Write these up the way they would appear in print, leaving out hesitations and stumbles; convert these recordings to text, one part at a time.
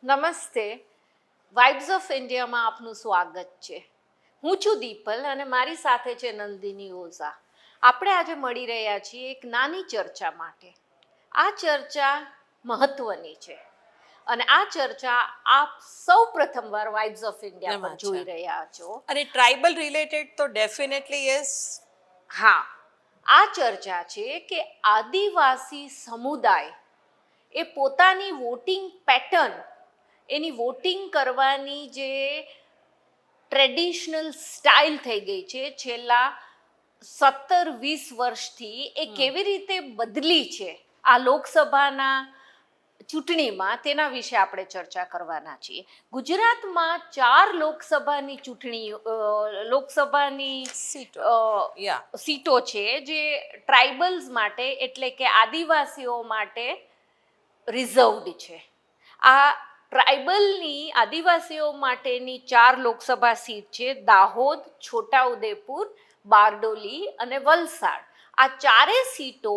નમસ્તે. Vibes of ઇન્ડિયામાં આપનું સ્વાગત છે. હું છું દીપલ અને મારી સાથે છે નંદિની ઓઝા. આપણે આજે મળી રહ્યા છીએ એક નાની ચર્ચા માટે. આ ચર્ચા મહત્વની છે અને આ ચર્ચા આપ સૌ પ્રથમવાર વાઇબ્સ ઓફ ઇન્ડિયા પર જોઈ રહ્યા છો. અને ટ્રાઇબલ રિલેટેડ તો ડેફિનેટલી યસ. હા, આ ચર્ચા છે કે આદિવાસી સમુદાય એ પોતાની વોટિંગ પેટર્ન, એની વોટિંગ કરવાની જે ટ્રેડિશનલ સ્ટાઇલ થઈ ગઈ છે છેલ્લા 17-20 વર્ષથી, એ કેવી રીતે બદલી છે આ લોકસભાના ચૂંટણીમાં, તેના વિશે આપણે ચર્ચા કરવાના છીએ. ગુજરાતમાં 4 લોકસભાની સીટો છે જે ટ્રાઇબલ્સ માટે એટલે કે આદિવાસીઓ માટે રિઝર્વડ છે. આ ટ્રાઇબલની આદિવાસીઓ માટેની 4 લોકસભા સીટ છે: દાહોદ, છોટાઉદેપુર, બારડોલી અને વલસાડ. આ ચારેય સીટો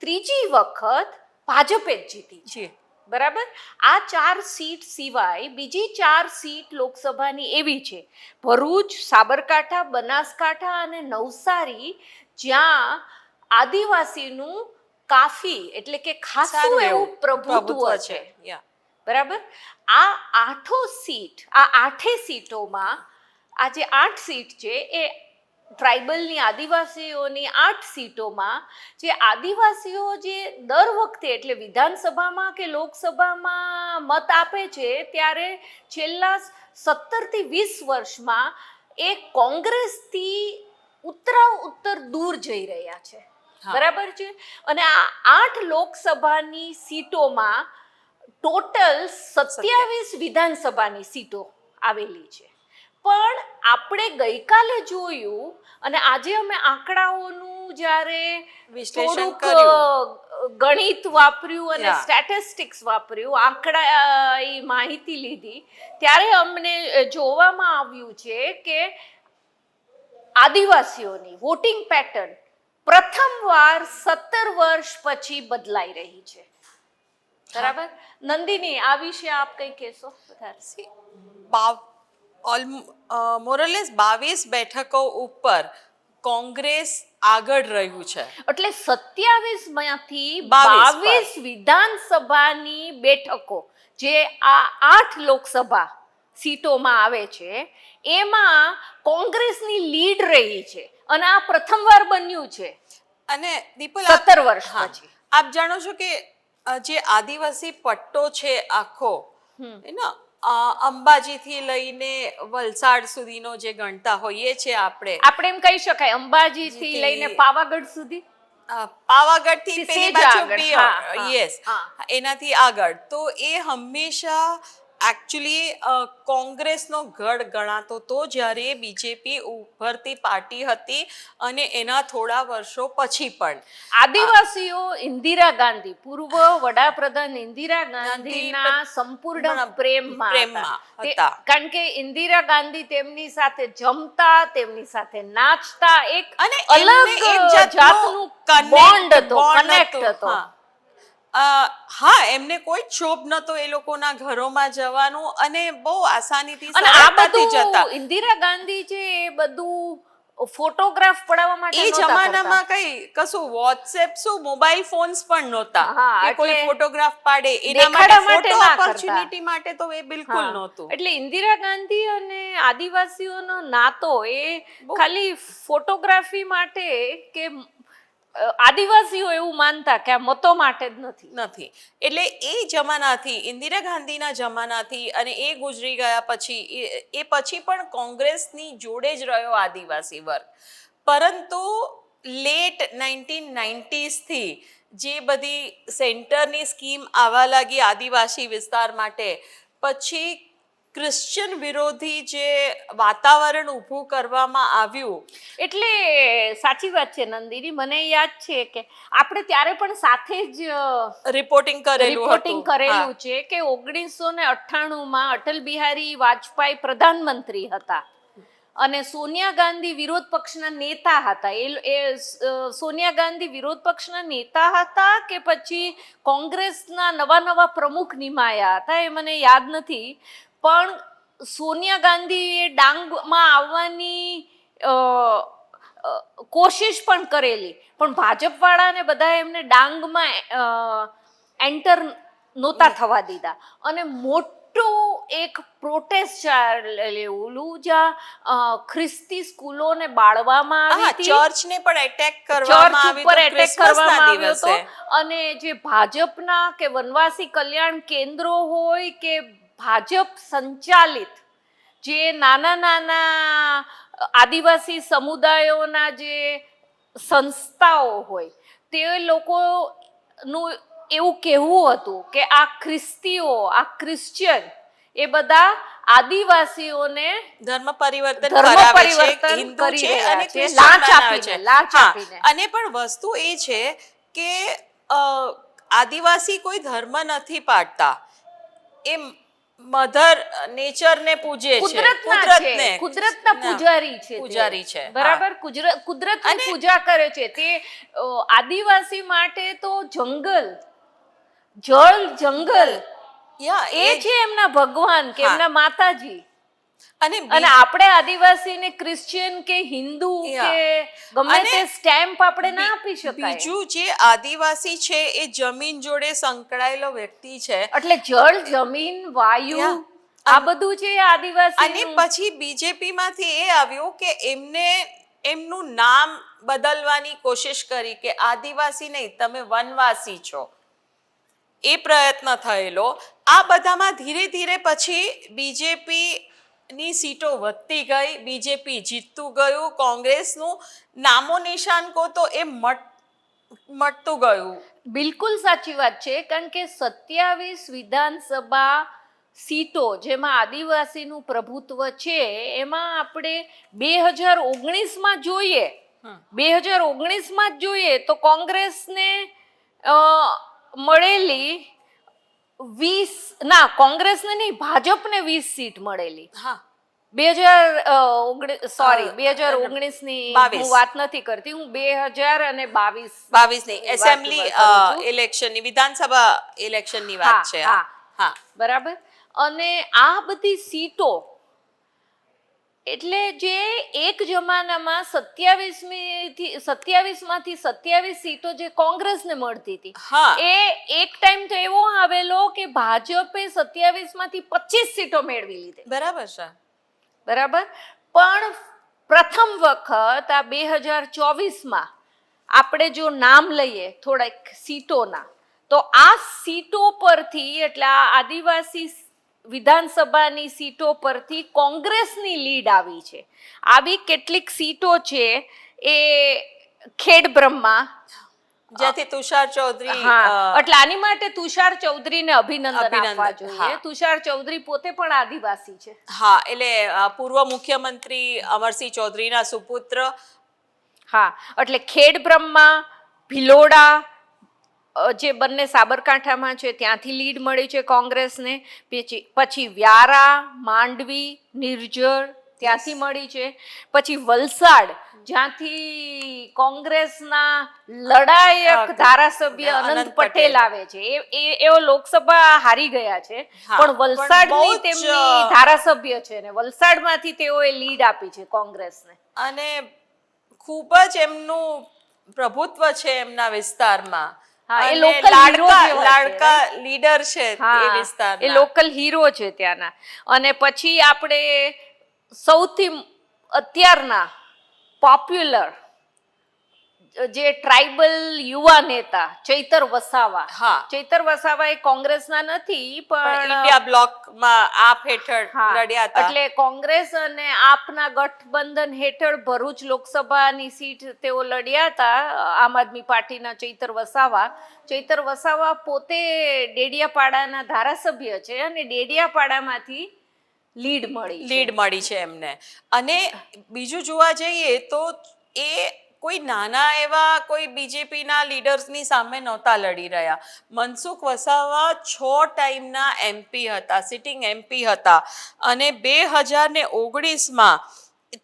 ત્રીજી વખત ભાજપે જ જીતી છે. બરાબર. આ 4 સીટ સિવાય બીજી 4 સીટ લોકસભાની એવી છે: ભરૂચ, સાબરકાંઠા, બનાસકાંઠા અને નવસારી, જ્યાં આદિવાસીનું કાફી એટલે કે ખાસું એવું પ્રભુત્વ છે. બરાબર. આ આઠે સીટોમાં આ જે 8 સીટ છે એ ટ્રાઇબલની આદિવાસીઓની 8 સીટોમાં જે આદિવાસીઓ જે દર વખતે એટલે વિધાનસભામાં કે લોકસભામાં મત આપે છે, ત્યારે છેલ્લા 17-20 વર્ષમાં એ કોંગ્રેસથી ઉત્તર દૂર જઈ રહ્યા છે. બરાબર છે. અને આ 8 લોકસભાની સીટોમાં ટોટલ 27 વિધાનસભાની સીટો આવેલી છે. પણ આપણે ગઈકાલે જોયું અને આજે અમે આંકડાઓનું જ્યારે વિશ્લેષણ ગણિત વાપર્યું અને સ્ટેટિસ્ટિક્સ વાપર્યું, આંકડા માહિતી લીધી, ત્યારે અમને જોવામાં આવ્યું છે કે આદિવાસીઓની વોટિંગ પેટર્ન પ્રથમવાર 17 વર્ષ પછી બદલાઈ રહી છે. બરાબર. નંદિની, આ વિશે આપ કંઈ કહેશો? મોરલેસ 22 બેઠકો ઉપર કોંગ્રેસ આગળ રહ્યું છે. એટલે 27 માંથી 22 વિધાનસભાની બેઠકો જે આ 8 લોકસભા સીટોમાં આવે છે, એમાં કોંગ્રેસની લીડ રહી છે અને આ પ્રથમવાર બન્યું છે. અને દીપલ, 17 વર્ષ પછી. આપ જાણો છો કે જે આદિવાસી પટ્ટો છે આખો, અંબાજીથી લઈને વલસાડ સુધીનો જે ગણતા હોઈએ છે આપણે એમ કહી શકાય અંબાજીથી લઈને પાવાગઢ સુધી, પાવાગઢથી પેલી બાજુ યસ, એનાથી આગળ. તો એ હંમેશા એકચ્યુઅલી કોંગ્રેસનો ગઢ ગણાતો હતો જ્યારે બીજેપી ઉભરતી પાર્ટી હતી, અને એના થોડા વર્ષો પછી પણ આદિવાસીઓ ઇન્દિરા ગાંધી, પૂર્વ વડાપ્રધાન ઇન્દિરા ગાંધીના સંપૂર્ણ પ્રેમમાં હતા. કારણ કે ઇન્દિરા ગાંધી તેમની સાથે જમતા, તેમની સાથે નાચતા, એક અલગ જાતનું બોન્ડ હતો, કનેક્ટ હતો. હા, એમને કોઈ શોભ નતો એ લોકોના ઘરોમાં જવાનું, અને બહુ આસાનીથી અને આ બધું ઇન્દિરા ગાંધી છે એ બધું ફોટોગ્રાફ પડાવવા માટે એ જમાનામાં કશું વોટ્સએપ શું મોબાઈલ ફોન્સ પણ નહોતા કે કોઈ ફોટોગ્રાફ પાડે, એના માટે ફોટો ઓપોર્ચ્યુનિટી માટે તો એ બિલકુલ નહોતું. એટલે ઇન્દિરા ગાંધી અને આદિવાસીઓનો નાતો એ ખાલી ફોટોગ્રાફી માટે કે આદિવાસીઓ એવું માનતા કે આ મતો માટે જ નથી. એટલે એ જમાનાથી, ઇન્દિરા ગાંધીના જમાનાથી, અને એ ગુજરી ગયા પછી, એ પછી પણ કોંગ્રેસની જોડે જ રહ્યો આદિવાસી વર્ગ. પરંતુ લેટ 1990s થી જે બધી સેન્ટરની સ્કીમ આવવા લાગી આદિવાસી વિસ્તાર માટે, પછી ક્રિશ્ચિયન વિરોધી જે વાતાવરણ ઊભું કરવામાં આવ્યું. એટલે સાચી વાત છે નંદિની. મને યાદ છે કે આપણે ત્યારે પણ સાથે જ રિપોર્ટિંગ કરેલું છે કે 1998માં અટલ બિહારી વાજપેયી પ્રધાનમંત્રી હતા અને સોનિયા ગાંધી વિરોધ પક્ષના નેતા હતા. સોનિયા ગાંધી વિરોધ પક્ષના નેતા હતા કે પછી કોંગ્રેસના નવા પ્રમુખ નિમાયા હતા એ મને યાદ નથી, પણ સોનિયા ગાંધીએ ડાંગમાં આવવાની કોશિશ પણ કરેલી, પણ ભાજપવાળાને બધા એમને ડાંગમાં એન્ટર નહોતા થવા દીધા અને મોટું એક પ્રોટેસ્ટ ચાલેલું જ્યાં ખ્રિસ્તી સ્કૂલોને બાળવામાં આવી હતી, ચર્ચને પણ એટેક કરવામાં ચર્ચ ઉપર આવ્યું એટેક કરવામાં આવ્યો હતો. દિવસે. અને જે ભાજપના કે વનવાસી કલ્યાણ કેન્દ્રો હોય કે ભાજપ સંચાલિત જે નાના આદિવાસી સમુદાયોના જે સંસ્થાઓ હોય તે લોકોનું એવું કહેવું હતું કે આ ખ્રિસ્તીઓ, આ ક્રિશ્ચિયન એ બધા આદિવાસીઓને ધર્મ પરિવર્તન ધર્મ કરાવે છે, પરિવર્તન હિન્દુ કરી છે રહ્યા અને છે, ક્રિશ્ચિયન લાંચ બનાવે આપીને, છે. લાંચ હા, આપીને. અને પણ વસ્તુ એ છે કે આદિવાસી કોઈ ધર્મ નથી પાડતા, એ મધર નેચરને પૂજે છે, કુદરતના પૂજારી છે તે. પૂજારી છે, હા. બરાબર, કુદરતની પૂજા કરે છે તે. આદિવાસી માટે તો જંગલ, જંગલ એ છે એમના ભગવાન કે હા. એમના માતાજી. અને અને આપણે આદિવાસીને ક્રિશ્ચિયન કે હિન્દુ કે ગમે અને તે સ્ટેમ્પ આપણે ના આપી શકાય. બીજું જે આદિવાસી છે એ જમીન જોડે સંકળાયેલો વ્યક્તિ છે, એટલે જળ, જમીન, વાયુ આ બધું છે આદિવાસી. અને પછી બીજેપી માંથી એ આવ્યું કે એમનું નામ બદલવાની કોશિશ કરી કે આદિવાસી નહીં, તમે વનવાસી છો, એ પ્રયત્ન થયેલો. આ બધામાં ધીરે ધીરે પછી બીજેપી ની સીટો વધતી ગઈ, બીજેપી જીતતું ગયું, કોંગ્રેસનું નામો નિશાન કો તો એ મટતું ગયું. બિલકુલ સાચી વાત છે, કારણ કે 27 વિધાનસભા સીટો જેમાં આદિવાસીનું પ્રભુત્વ છે એમાં આપણે 2019માં જોઈએ, 2019માં જ જોઈએ તો કોંગ્રેસને મળેલી 20, કોંગ્રેસને નહીં, ભાજપને 20 સીટ મળેલી. હા, 2019 ની હું વાત નથી કરતી, હું 2022 ની એસેમ્બલી ઇલેક્શનની, વિધાનસભા ઇલેક્શનની વાત છે. હા, બરાબર. અને આ બધી સીટો એટલે જે એક જમાનામાં 27માંથી 27 સીટો જે કોંગ્રેસને મળતી હતી, એ એક ટાઈમ તો એવો આવેલો કે ભાજપે 27માંથી 25 સીટો મેળવી લીધી. બરાબર છે. બરાબર. પણ પ્રથમ વખત આ 2024માં આપણે જો નામ લઈએ થોડાક સીટોના, તો આ સીટો પરથી એટલે આ આદિવાસી વિધાનસભાની સીટો પરથી કોંગ્રેસની લીડ આવી છે. આવી કેટલીક સીટો છે એ ખેડબ્રહ્મા, જ્યાંથી તુષાર ચૌધરી, એટલે આની માટે તુષાર ચૌધરીને અભિનંદન આપવા જોઈએ. તુષાર ચૌધરી પોતે પણ આદિવાસી છે. હા, એટલે પૂર્વ મુખ્યમંત્રી અમરસિંહ ચૌધરીના સુપુત્ર. હા, એટલે ખેડબ્રહ્મા, ભિલોડા જે બંને સાબરકાંઠામાં છે ત્યાંથી લીડ મળી છે કોંગ્રેસને. પછી વ્યારા, માંડવી, નિર્જર ત્યાંથી મળી છે. પછી વલસાડ જ્યાંથી કોંગ્રેસના લડાયક ધારાસભ્ય અનંત પટેલ આવે છે, એઓ લોકસભા હારી ગયા છે, પણ વલસાડની તેમની ધારાસભ્ય છે ને વલસાડમાંથી તેઓએ લીડ આપી છે કોંગ્રેસને. અને ખૂબ જ એમનું પ્રભુત્વ છે એમના વિસ્તારમાં. એ લાડકા લીડર છે એ વિસ્તારના, એ લોકલ હીરો છે ત્યાંના. અને પછી આપણે સૌથી અત્યારના પોપ્યુલર જે ટ્રાઇબલ યુવા નેતા ચૈતર વસાવા. ચૈતર વસાવા એ કોંગ્રેસના નથી પણ ઇન્ડિયા બ્લોકમાં આપ હેઠળ લડ્યા હતા. એટલે કોંગ્રેસ અને આપના ગઠબંધન હેઠળ ભરૂચ લોકસભાની સીટ તેઓ લડ્યા હતા, આમ આદમી પાર્ટીના ચૈતર વસાવા. ચૈતર વસાવા પોતે ડેડિયાપાડાના ધારાસભ્ય છે અને ડેડિયાપાડામાંથી લીડ મળી છે એમને. અને બીજું જોવા જઈએ તો એ કોઈ નાના એવા કોઈ બીજેપીના લીડર્સની સામે નહોતા લડી રહ્યા. મનસુખ વસાવા 6 ટાઈમના એમપી હતા, સિટિંગ એમપી હતા, અને 2019માં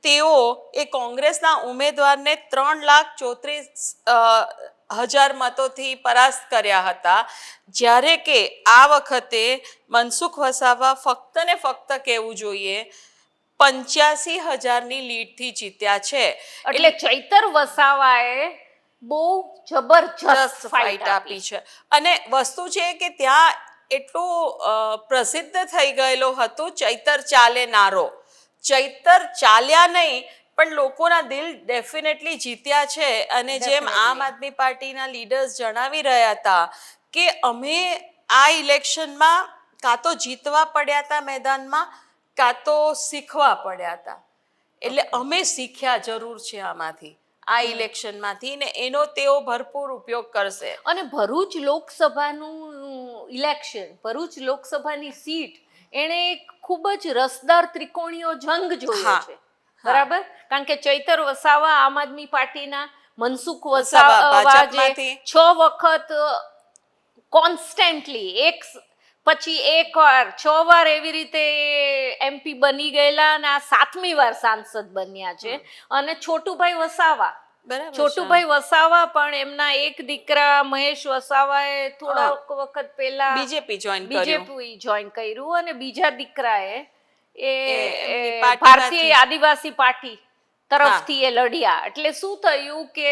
તેઓ એ કોંગ્રેસના ઉમેદવારને 3,34,000 મતોથી પરાસ્ત કર્યા હતા, જ્યારે કે આ વખતે મનસુખ વસાવા ફક્ત ને ફક્ત કહેવું જોઈએ 85,000ની લીડથી જીત્યા છે. એટલે ચૈતર વસાવાએ બહુ જબરજસ્ત જસ્ટ ફાઇટ ફાઇટ આપી આપી છે. અને વસ્તુ છે કે ત્યાં એટલું પ્રસિદ્ધ થઈ ગયેલો હતો ચૈતર ચાલે નારો. ચૈતર ચાલ્યા નહીં પણ લોકોના દિલ ડેફિનેટલી જીત્યા છે. અને જેમ Definitely. આમ આદમી પાર્ટીના લીડર્સ જણાવી રહ્યા હતા કે અમે આ ઇલેક્શનમાં કાં તો જીતવા પડ્યા હતા મેદાનમાં, કાં તો શીખવા પડ્યા હતા. એટલે અમે શીખ્યા જરૂર છે આમાંથી, આ ઇલેક્શનમાંથી, ને એનો તેઓ ભરપૂર ઉપયોગ કરશે. અને ભરૂચ લોકસભાનું ઇલેક્શન, ભરૂચ લોકસભાની સીટ એણે એક ખૂબ જ રસદાર ત્રિકોણીય જંગ જોયો હા, છે. હા. બરાબર, કારણ કે ચૈતર વસાવા આમ આદમી પાર્ટીના, મનસુખ વસાવા વસાવા જે ભાજપમાંથી. 6 વખત કોન્સ્ટન્ટલી પછી એક વાર 6 વાર એવી રીતે એમપી બની ગયેલા અને આ 7મી વાર સાંસદ બન્યા છે. અને છોટુભાઈ વસાવા, બરાબર છે. છોટુભાઈ વસાવા પણ એમના એક દીકરા મહેશ વસાવાએ થોડાક વખત પહેલા બીજેપી જોઈન કર્યું. બીજેપી જોઈન કર્યું અને બીજા દીકરાએ એમની એ પાર્ટીમાંથી. ભારતીય આદિવાસી પાર્ટી તરફથી એ લડ્યા. એટલે શું થયું કે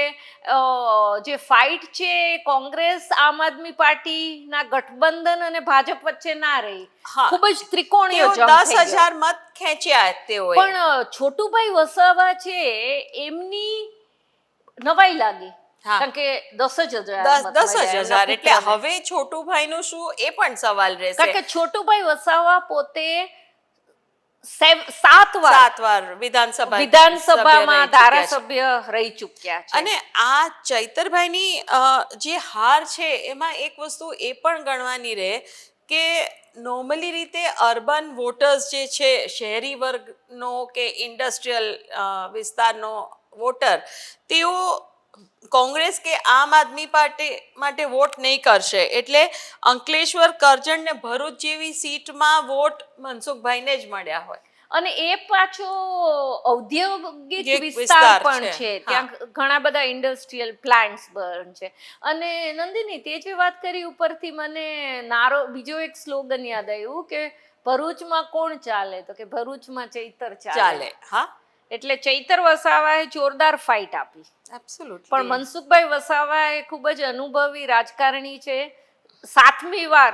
જે ફાઇટ છે એ કોંગ્રેસ આમ આદમી પાર્ટીના ગઠબંધન અને ભાજપ વચ્ચે ના રહી, હા. ખૂબ જ ત્રિકોણીય તેઓ જંગ થઈ ગયો. 10,000 મત ખેંચ્યા તેઓએ. પણ છોટુભાઈ વસાવા છે એમની નવાઈ લાગી, હા. કારણ કે 10,000 મત 10,000 મળ્યા એમના એટલે પુત્રને. હવે છોટુભાઈનું શું એ પણ સવાલ રહેશે. કારણ કે છોટુભાઈ વસાવા પોતે 7 વાર 7 વાર વિધાનસભામાં વિધાનસભામાં ધારાસભ્ય રહી ચૂક્યા છે. અને આ ચૈતરભાઈની જે હાર છે એમાં એક વસ્તુ એ પણ ગણવાની રહે કે નોર્મલી રીતે અર્બન વોટર્સ જે છે, શહેરી વર્ગનો કે ઇન્ડસ્ટ્રીયલ વિસ્તારનો વોટર, તેઓ કોંગ્રેસ કે આમ આદમી પાર્ટી માટે વોટ નહીં કરશે. એટલે અંકલેશ્વર, કરજણ ને ભરૂચ જેવી સીટમાં વોટ મનસુખભાઈને જ મળ્યા હોય. અને એ પાછો ઔદ્યોગિક એક વિસ્તાર વિસ્તાર પણ છે. છે, ત્યાં ઘણા બધા ઇન્ડસ્ટ્રીયલ પ્લાન્ટ્સ પણ છે. અને નંદિની, તે જે વાત કરી ઉપરથી મને બીજો એક સ્લોગન યાદ આવ્યું કે ભરૂચમાં કોણ ચાલે, તો કે ભરૂચમાં ચૈતર ચાલે. હા, એટલે ચૈતર વસાવાએ જોરદાર ફાઇટ આપી. એબ્સોલ્યુટલી. પણ મનસુખભાઈ વસાવા એ ખૂબ જ અનુભવી રાજકારણી છે. 7મી વાર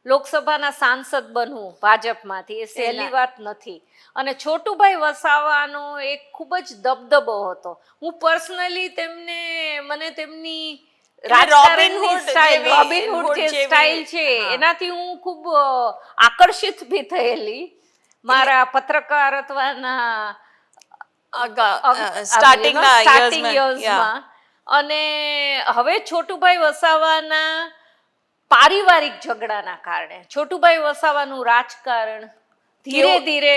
લોકસભાના સાંસદ બનવું ભાજપમાંથી એ સહેલી વાત નથી. અને છોટુભાઈ વસાવાનો એક ખૂબ જ દબદબો હતો. હું પર્સનલી મને તેમની રાજકારણની સ્ટાઇલ, રોબિનહૂડ જે સ્ટાઇલ છે એનાથી હું ખૂબ આકર્ષિત બી થયેલી મારા પત્રકારત્વના સ્ટાર્ટિંગ યર્સમાં. અને હવે છોટુભાઈ વસાવાના પારિવારિક ઝઘડાના કારણે છોટુભાઈ વસાવાનું રાજકારણ ધીરે ધીરે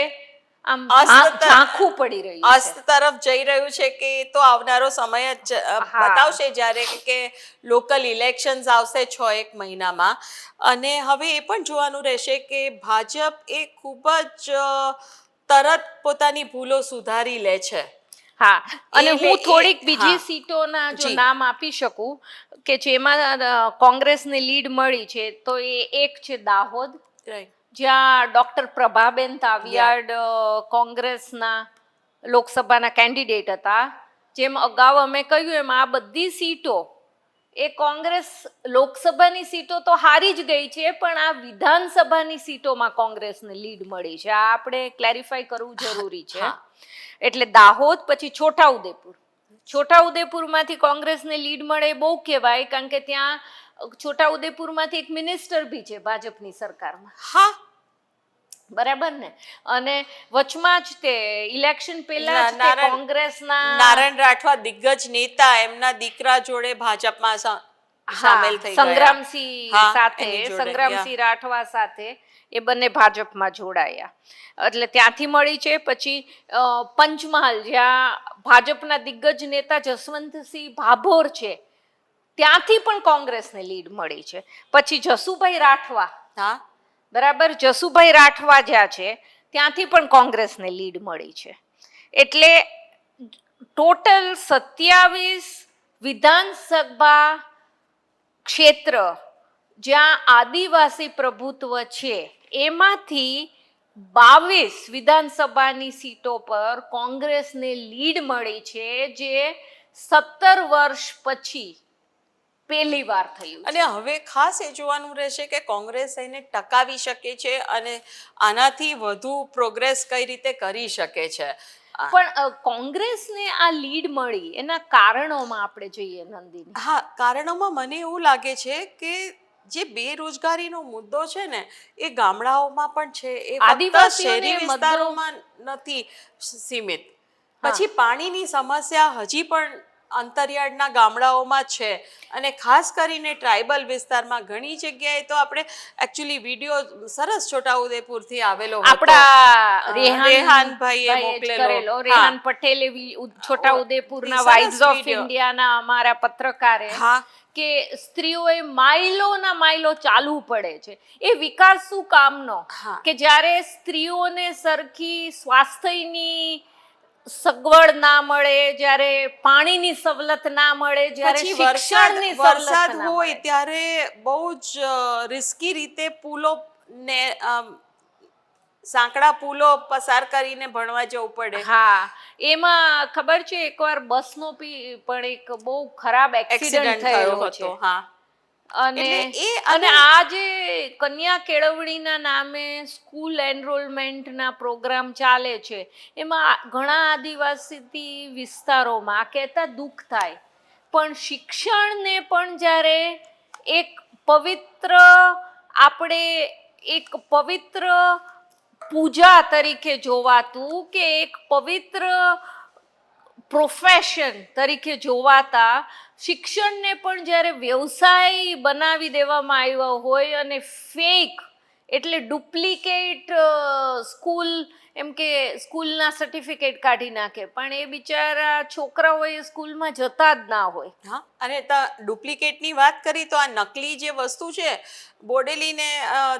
આમ ઝાંખું પડી રહ્યું છે, અસ્ત તરફ જઈ રહ્યું છે. કે એ તો આવનારો સમય જ બતાવશે, જ્યારે કે લોકલ ઇલેક્શન્સ આવશે 6-1 મહિનામાં. અને હવે એ પણ જોવાનું રહેશે કે ભાજપ એ ખૂબ જ તરત પોતાની ભૂલો સુધારી લે છે. હા, અને હું થોડીક બીજી હા. સીટોના જો જી. નામ આપી શકું કે જેમાં કોંગ્રેસને લીડ મળી છે, તો એ એક છે દાહોદ, જ્યાં ડોક્ટર પ્રભાબેન તાવિયાડ કોંગ્રેસના લોકસભાના કેન્ડિડેટ હતા. જેમ અગાઉ અમે કહ્યું એમ આ બધી સીટો એ કોંગ્રેસ લોકસભાની સીટો તો હારી જ ગઈ છે, પણ આ વિધાનસભાની સીટોમાં કોંગ્રેસને લીડ મળી છે. આ આપણે ક્લેરિફાઈ કરવું જરૂરી છે. એટલે દાહોદ, પછી છોટાઉદેપુરમાંથી કોંગ્રેસને લીડ મળે બહુ કહેવાય, કારણ કે ત્યાં છોટાઉદેપુરમાંથી એક મિનિસ્ટર બી છે ભાજપની સરકારમાં. હા, બરાબર ને. અને વચમાં જ તે ઇલેક્શન પહેલા જ તે કોંગ્રેસના નારાયણ રાઠવા દિગ્ગજ નેતા એમના દીકરા જોડે ભાજપમાં સામેલ થઈ ગયા. સંગ્રામસિંહ રાઠવા સાથે એ બંને ભાજપમાં જોડાયા. એટલે ત્યાંથી મળી છે. પછી પંચમહાલ, જ્યાં ભાજપના દિગ્ગજ નેતા જસવંતસિંહ ભાભોર છે, ત્યાંથી પણ કોંગ્રેસને લીડ મળી છે. પછી જસુભાઈ રાઠવા, બરાબર, જસુભાઈ રાઠવા જ્યાં છે ત્યાંથી પણ કોંગ્રેસને લીડ મળી છે. એટલે ટોટલ 27 વિધાનસભા ક્ષેત્ર જ્યાં આદિવાસી પ્રભુત્વ છે એમાંથી 22 વિધાનસભાની સીટો પર કોંગ્રેસને લીડ મળી છે, જે 17 વર્ષ પછી પહેલી વાર થયું અને હવે ખાસ એ જોવાનું રહેશે કે કોંગ્રેસ એને ટકાવી શકે છે અને આનાથી વધુ પ્રોગ્રેસ કઈ રીતે કરી શકે છે. પણ કોંગ્રેસને આ લીડ મળી એના કારણોમાં આપણે જોઈએ નંદિની. હા, કારણોમાં મને એવું લાગે છે કે જે બેરોજગારીનો મુદ્દો છે ને એ ગામડાઓમાં પણ છે, એ ફક્ત આદિવાસીઓને શહેરી વિસ્તારોમાં નથી સીમિત. હા. પછી પાણીની સમસ્યા હજી પણ અંતરિયાળના ગામડાઓમાં છે અને ખાસ કરીને ટ્રાઇબલ વિસ્તારમાં ઘણી જગ્યાએ તો આપણે એકચ્યુઅલી વિડીયો સરસ છોટાઉદેપુરથી આવેલો હતો. આપણા રેહાનભાઈએ રેહાનભાઈએ જ મોકલેલો. કરેલો. હા. રેહાન પટેલે છોટાઉદેપુરના સરસ વાઇઝ ઓફ video. ઇન્ડિયાના અમારા પત્રકારે હા. કે સ્ત્રીઓએ માઇલોના માઇલો ચાલવું પડે છે. એ વિકાસ શું કામનો હા. કે જ્યારે સ્ત્રીઓને સરખી સ્વાસ્થ્યની સગવડ ના મળે, જ્યારે પાણીની સવલત ના મળે, જ્યારે પછી શિક્ષણની વરસાદ સવલત ના હોય મળે. ત્યારે બહુ જ રિસ્કી રીતે પુલો ને સાંકડા પુલો પસાર કરીને ભણવા જવું પડે. હા, એમાં ખબર છે એકવાર બસનો પણ એક બહુ ખરાબ એક્સિડન્ટ થયેલો છે. હા. અને એટલે એ અને આ જે કન્યા કેળવણીના નામે સ્કૂલ એનરોલમેન્ટના પ્રોગ્રામ ચાલે છે એમાં ઘણા આદિવાસી વિસ્તારોમાં કહેતા દુઃખ થાય, પણ શિક્ષણને પણ જ્યારે એક પવિત્ર આપણે એક પવિત્ર પૂજા તરીકે જોવાતું કે એક પવિત્ર પ્રોફેશન તરીકે જોવાતા શિક્ષણને પણ જ્યારે વ્યવસાય બનાવી દેવામાં આવ્યો હોય અને ફેક એટલે ડુપ્લિકેટ સ્કૂલ, એમ કે સ્કૂલના સર્ટિફિકેટ કાઢી નાખે, પણ એ બિચારા છોકરાઓ એ સ્કૂલમાં જતા જ ના હોય. હા, અને ડુપ્લિકેટની વાત કરી તો આ નકલી જે વસ્તુ છે બોડેલી ને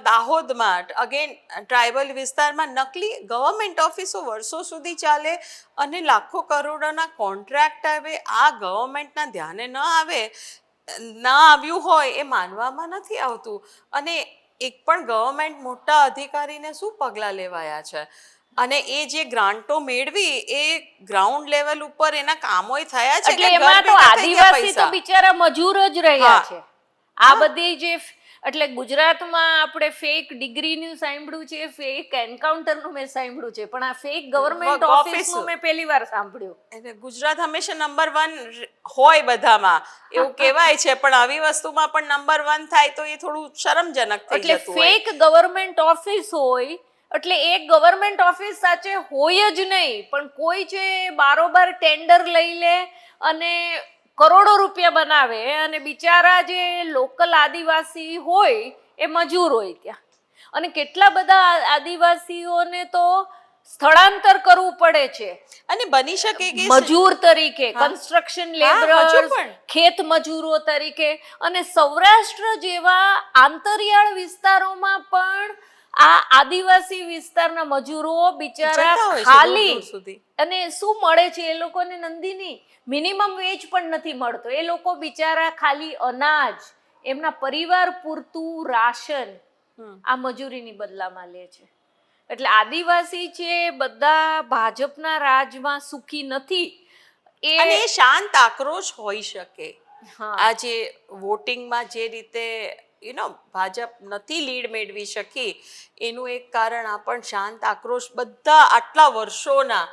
દાહોદમાં અગેન ટ્રાઇબલ વિસ્તારમાં નકલી ગવર્મેન્ટ ઓફિસો વર્ષો સુધી ચાલે અને લાખો કરોડોના કોન્ટ્રાક્ટ આવે. આ ગવર્મેન્ટના ધ્યાને ન આવ્યું હોય એ માનવામાં નથી આવતું. અને એક પણ ગવર્મેન્ટ મોટા અધિકારીને શું પગલાં લેવાયા છે? અને એ જે ગ્રાન્ટો મેળવી એ ગ્રાઉન્ડ લેવલ ઉપર એના કામોય થયા છે એટલે કે ઘર એમાં તો ભેગા થઈ ગયા આદિવાસી તો પૈસા? બિચારા મજૂર જ રહ્યા હા. છે. આ બધી જે એટલે ગુજરાતમાં આપણે ફેક ડિગ્રીનું સાંભળ્યું છે, ફેક એન્કાઉન્ટરનું મેં સાંભળ્યું છે, પણ આ ફેક ગવર્મેન્ટ ઓફિસનું મેં પહેલી વાર સાંભળ્યું. એટલે ગુજરાત હંમેશા નંબર 1 હોય બધામાં એવું કહેવાય છે, પણ આવી વસ્તુમાં પણ નંબર 1 થાય તો એ થોડું શરમજનક થઈ એટલે જતું હોય. ફેક ગવર્મેન્ટ ઓફિસ હોય એટલે એ ગવર્મેન્ટ ઓફિસ સાચે હોય જ નહીં, પણ કોઈ છે બારોબાર ટેન્ડર લઈ લે અને કરોડો રૂપિયા બનાવે અને બિચારા જે લોકલ આદિવાસી હોય એ મજૂર હોય ત્યાં. અને કેટલા બધા આદિવાસીઓને તો સ્થળાંતર કરવું પડે છે અને બની શકે કે મજૂર તરીકે, હા. કન્સ્ટ્રક્શન હા, હજુ લેબરર્સ, પણ. ખેત મજૂરો તરીકે. અને સૌરાષ્ટ્ર જેવા આંતરિયાળ વિસ્તારોમાં પણ આ આદિવાસી વિસ્તારના મજૂરો બિચારા જતા હોય છે દૂર ખાલી દૂર સુધી. અને શું મળે છે એ લોકોને નંદિની? મિનિમમ વેજ પણ નથી મળતો. એ લોકો બિચારા ખાલી અનાજ, એમના પરિવાર પૂરતું રાશન આ મજૂરીની બદલામાં લે છે. એટલે આદિવાસી છે બધા ભાજપના રાજમાં સુખી નથી. અને એ શાંત આક્રોશ હોઈ શકે. હા. આ જે વોટિંગમાં જે રીતે ભાજપ નથી લીડ મેળવી શકી એનું એક કારણ આ પણ શાંત આક્રોશ બધા આટલા વર્ષોના.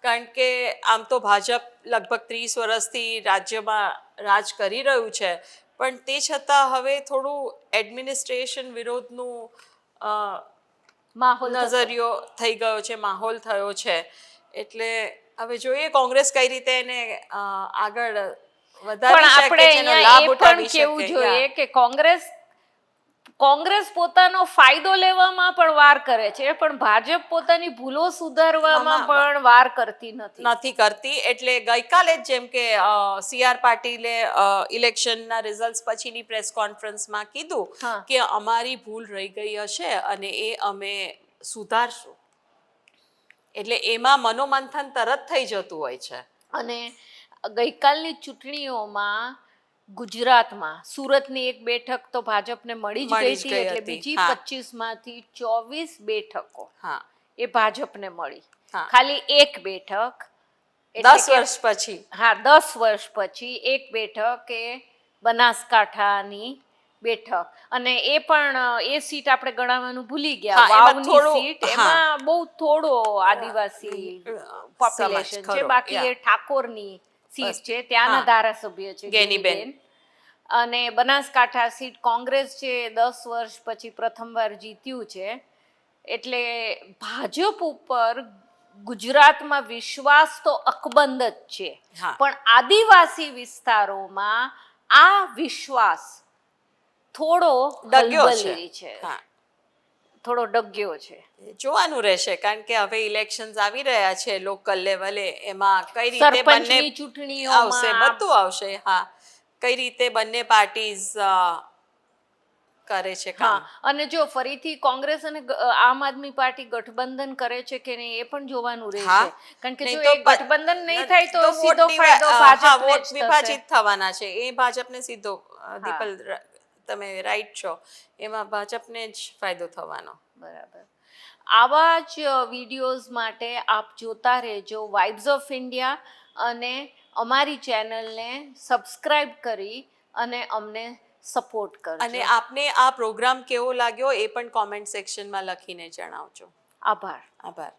કારણ કે આમ તો ભાજપ લગભગ 30 વર્ષથી રાજ્યમાં રાજ કરી રહ્યું છે, પણ તે છતાં હવે થોડું એડમિનિસ્ટ્રેશન વિરોધનું માહોલ નજરિયો થઈ ગયો છે, માહોલ થયો છે. એટલે હવે જોઈએ કોંગ્રેસ કઈ રીતે એને આગળ વધારી શકે છે, એનો લાભ ઉઠાવી શકે. કેવું જોઈએ કે કોંગ્રેસ પોતાનો ફાયદો લેવામાં પણ વાર કરે છે, પણ ભાજપ પોતાની ભૂલો સુધારવામાં પણ વાર કરતી નથી કરતી. એટલે ગઈકાલે જ જેમ કે CR પાટીલે ઇલેક્શનના રિઝલ્ટ પછીની પ્રેસ કોન્ફરન્સમાં કીધું કે અમારી ભૂલ રહી ગઈ હશે અને એ અમે સુધારશું. એટલે એમાં મનોમંથન તરત થઈ જતું હોય છે. અને ગઈકાલની ચૂંટણીઓમાં ગુજરાતમાં સુરતની એક બેઠક તો ભાજપને મળી જ ગઈ હતી, એટલે બીજી હા. 25માંથી 24 બેઠકો હા એ ભાજપને મળી. હા. ખાલી એક બેઠક એટલે 10 કે- વર્ષ પછી. હા, 10 વર્ષ પછી એક બેઠક એ બનાસકાંઠાની બેઠક, અને એ પણ એ સીટ આપણે ગણાવવાનું ભૂલી ગયા. હા, એમાં વાવની થોડું- સીટ, હા. એમાં બહુ થોડો આદિવાસી પોપ્યુલેશન ખરો, છે, બાકી યા. એ ઠાકોરની સીટ બસ. છે, ત્યાંના હા. ધારાસભ્ય છે ગેનીબેન. ગેનીબેન. અને બનાસકાંઠા સીટ કોંગ્રેસ છે, 10 વર્ષ પછી પ્રથમવાર જીત્યું છે. એટલે ભાજપ ઉપર ગુજરાતમાં વિશ્વાસ તો અકબંધ જ છે, હા. પણ આદિવાસી વિસ્તારોમાં આ વિશ્વાસ થોડો ડગ્યો છે. હલબલી છે, હા. થોડો ડગ્યો છે. જોવાનું રહેશે, કારણ કે હવે ઇલેક્શન્સ આવી રહ્યા છે લોકલ લેવલે, એમાં કઈ રીતે બંને સરપંચની આવશે, ચૂંટણીઓમાં બધું આવશે. હા, કઈ રીતે બંને પાર્ટીઝ કરે છે હા, કામ. અને જો ફરીથી કોંગ્રેસ અને આમ આદમી પાર્ટી ગઠબંધન કરે છે કે નહીં, એ પણ જોવાનું રહેશે. હા. કારણ કે નહીં જો તો એ ગઠબંધન નહીં થાય તો વોટ સીધો ડિવા- ફાયદો હા, ભાજપને વોટ જ થશે. વિભાજિત થવાના છે, એ ભાજપને સીધો. દીપલ, તમે રાઈટ છો, એમાં ભાજપને જ ફાયદો થવાનો. બરાબર. આવા જ વિડીયોઝ માટે આપ જોતા રહેજો વાઇબ્સ ઓફ ઇન્ડિયા, અને અમારી ચેનલને સબસ્ક્રાઇબ કરી અને અમને સપોર્ટ કરજો. અને આપને આ પ્રોગ્રામ કેવો લાગ્યો એ પણ કોમેન્ટ સેક્શનમાં લખીને જણાવજો. આભાર. આભાર.